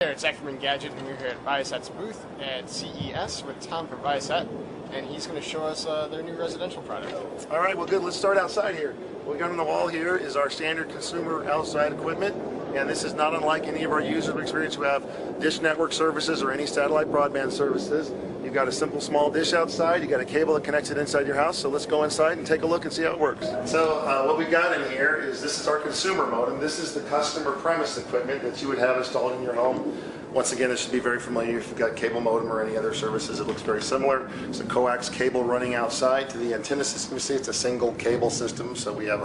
Hey, it's Zach from Engadget, and we're here at Viasat's booth at CES with Tom from Viasat, and he's going to show us their new residential product. All right, well good, let's start outside here. What we got on the wall here is our standard consumer outside equipment, and this is not unlike any of our users we experience who have dish network services or any satellite broadband services. You've got a simple small dish outside, you got a cable that connects it inside your house, so let's go inside and take a look and see how it works. So what we got in here is, this is our consumer modem. This is the customer premise equipment that you would have installed in your home. Once again, this should be very familiar if you've got cable modem or any other services. It looks very similar. It's a coax cable running outside to the antenna system. You see it's a single cable system, so we have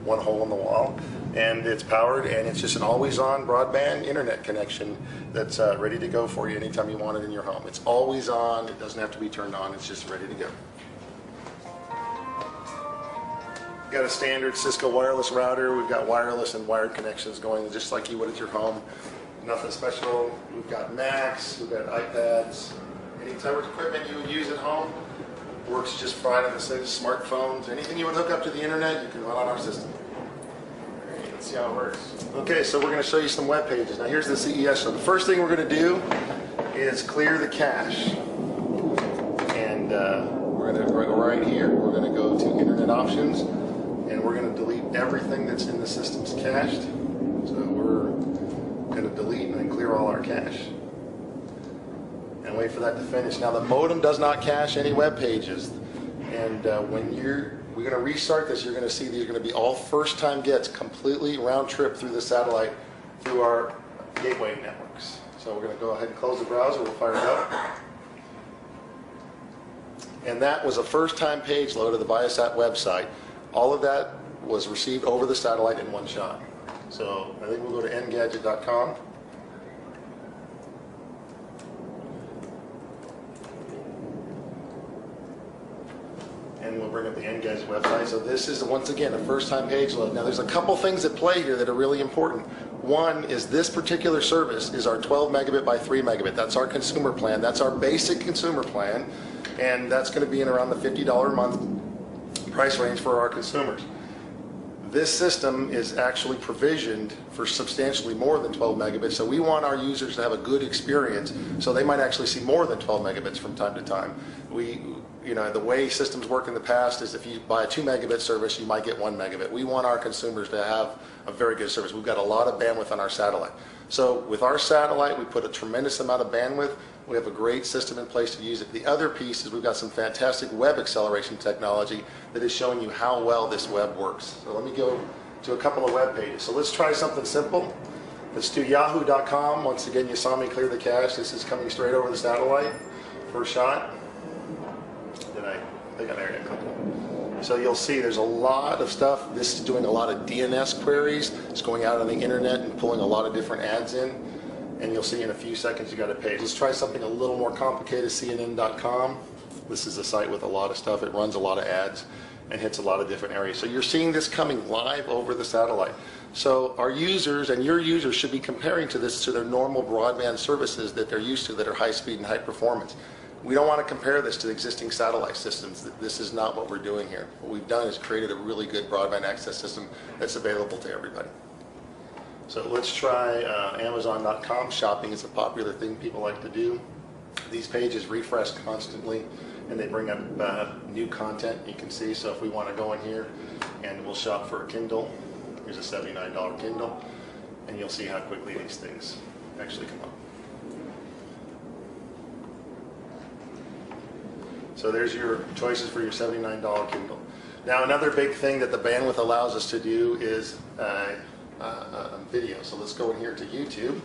one hole in the wall. And it's powered, and it's just an always-on broadband internet connection that's ready to go for you anytime you want it in your home. It's always on. It doesn't have to be turned on. It's just ready to go. We've got a standard Cisco wireless router. We've got wireless and wired connections going just like you would at your home. Nothing special. We've got Macs, we've got iPads, any type of equipment you would use at home works just fine on the smartphones. Anything you would hook up to the internet, you can run on our system. Great, let's see how it works. Okay, so we're going to show you some web pages. Now here's the CES show. The first thing we're going to do is clear the cache. And we're going to go right here. We're going to go to Internet Options, and we're going to delete everything that's in the system's cached. So we're going to delete and then clear all our cache and wait for that to finish. Now the modem does not cache any web pages, and we're going to restart this, you're going to see these are going to be all first time gets, completely round trip through the satellite through our gateway networks. So we're going to go ahead and close the browser. We'll fire it up, and that was a first time page load of the Viasat website. All of that was received over the satellite in one shot. So I think we'll go to engadget.com. And we'll bring up the Engadget website. So this is, once again, a first-time page load. Now there's a couple things at play here that are really important. One is this particular service is our 12 megabit by 3 megabit. That's our consumer plan. That's our basic consumer plan. And that's going to be in around the $50 a month price range for our consumers. This system is actually provisioned for substantially more than 12 megabits, so we want our users to have a good experience, so they might actually see more than 12 megabits from time to time. The way systems work in the past is if you buy a 2 megabit service, you might get 1 megabit. We want our consumers to have a very good service. We've got a lot of bandwidth on our satellite. So with our satellite, we put a tremendous amount of bandwidth. We have a great system in place to use it. The other piece is we've got some fantastic web acceleration technology that is showing you how well this web works. So let me go to a couple of web pages. So let's try something simple. Let's do yahoo.com. Once again, you saw me clear the cache. This is coming straight over the satellite. First shot. There you go. So you'll see there's a lot of stuff. This is doing a lot of DNS queries. It's going out on the internet and pulling a lot of different ads in. And you'll see in a few seconds you got a page. Let's try something a little more complicated, CNN.com. This is a site with a lot of stuff. It runs a lot of ads and hits a lot of different areas. So you're seeing this coming live over the satellite. So our users and your users should be comparing this to their normal broadband services that they're used to that are high speed and high performance. We don't want to compare this to existing satellite systems. This is not what we're doing here. What we've done is created a really good broadband access system that's available to everybody. So let's try Amazon.com. Shopping is a popular thing people like to do. These pages refresh constantly, and they bring up new content you can see. So if we want to go in here and we'll shop for a Kindle, here's a $79 Kindle, and you'll see how quickly these things actually come up. So there's your choices for your $79 Kindle. Now another big thing that the bandwidth allows us to do is video. So let's go in here to YouTube,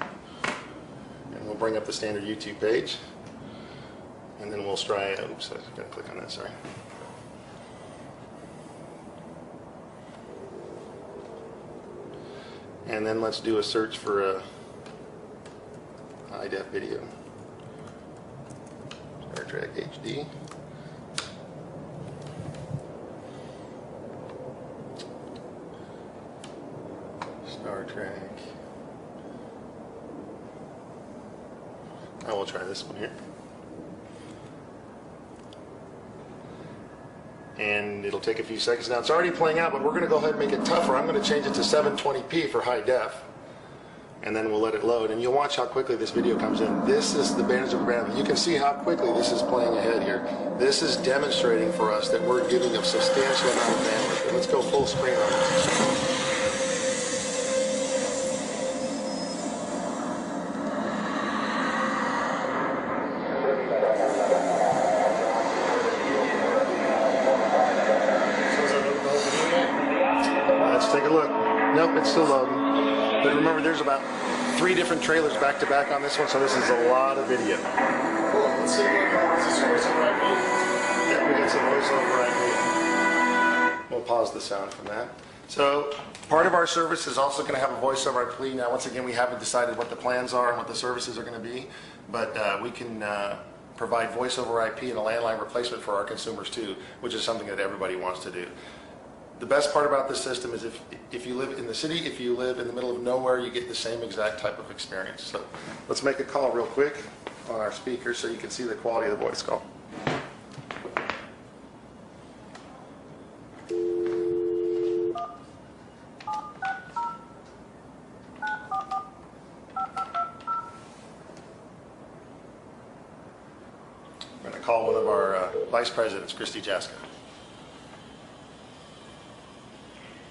and we'll bring up the standard YouTube page, and then we'll try, oops, I gotta click on that, sorry. And then let's do a search for a high-def video. Star Trek HD. Star Trek. I will try this one here. And it'll take a few seconds. Now it's already playing out, but we're going to go ahead and make it tougher. I'm going to change it to 720p for high def. and then we'll let it load, and you'll watch how quickly this video comes in. This is the advantage of bandwidth. You can see how quickly this is playing ahead here. This is demonstrating for us that we're giving a substantial amount of bandwidth. And let's go full screen on this. Let's take a look. Nope, it's still loading. But remember, there's about 3 different trailers back to back on this one, so this is a lot of video. Cool. Let's see what this voiceover IP. Yeah, we got some voiceover IP. We'll pause the sound from that. So part of our service is also going to have a voiceover IP. Now, once again, we haven't decided what the plans are and what the services are going to be, but we can provide voiceover IP and a landline replacement for our consumers too, which is something that everybody wants to do. The best part about this system is if you live in the city, if you live in the middle of nowhere, you get the same exact type of experience. So let's make a call real quick on our speaker so you can see the quality of the voice call. I'm going to call one of our vice presidents, Christy Jaska.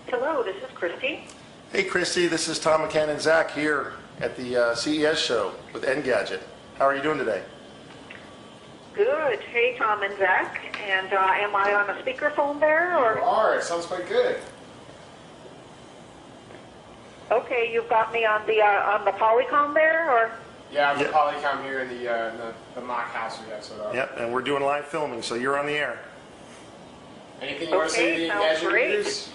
Hello, this is Christy. Hey Christy, this is Tom McCann and Zach here at the CES show with Engadget. How are you doing today? Good. Hey, Tom and Zach. And am I on a speakerphone there? Or? You are. It sounds quite good. Okay, you've got me on the Polycom there, or? Yeah, I'm Yep. Polycom here in the mock house we have set up. Yep, and we're doing live filming, so you're on the air. Anything you want to say to the sounds Engadget great. readers?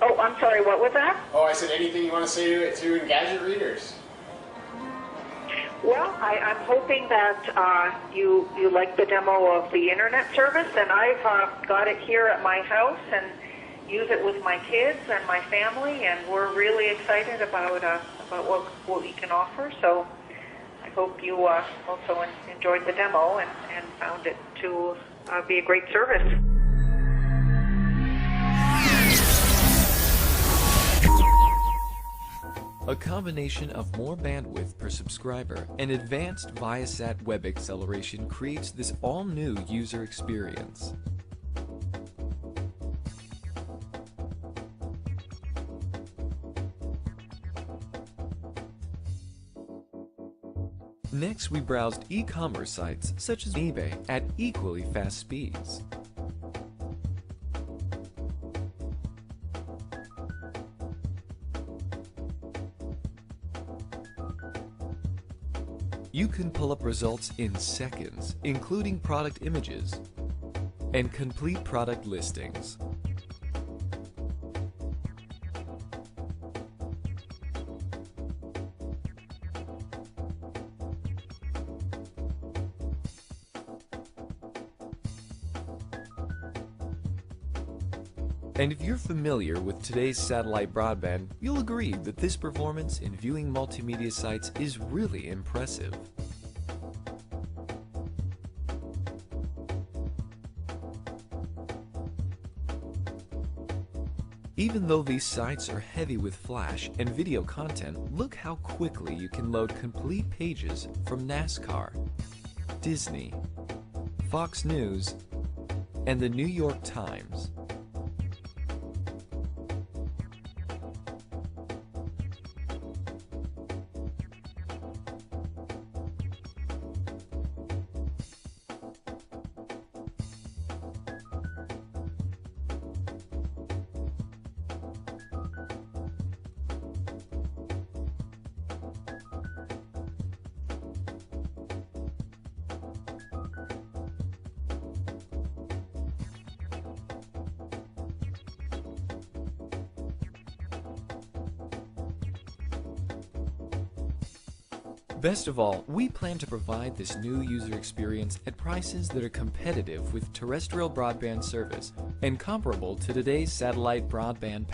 Oh, I'm sorry. What was that? Oh, I said anything you want to say to Engadget readers? Well, I'm hoping that you like the demo of the internet service, and I've got it here at my house and use it with my kids and my family, and we're really excited about what we can offer. So I hope you also enjoyed the demo and found it to be a great service. A combination of more bandwidth per subscriber and advanced Viasat web acceleration creates this all-new user experience. Next, we browsed e-commerce sites such as eBay at equally fast speeds. You can pull up results in seconds, including product images and complete product listings. And if you're familiar with today's satellite broadband, you'll agree that this performance in viewing multimedia sites is really impressive. Even though these sites are heavy with flash and video content, look how quickly you can load complete pages from NASCAR, Disney, Fox News, and the New York Times. Best of all, we plan to provide this new user experience at prices that are competitive with terrestrial broadband service and comparable to today's satellite broadband.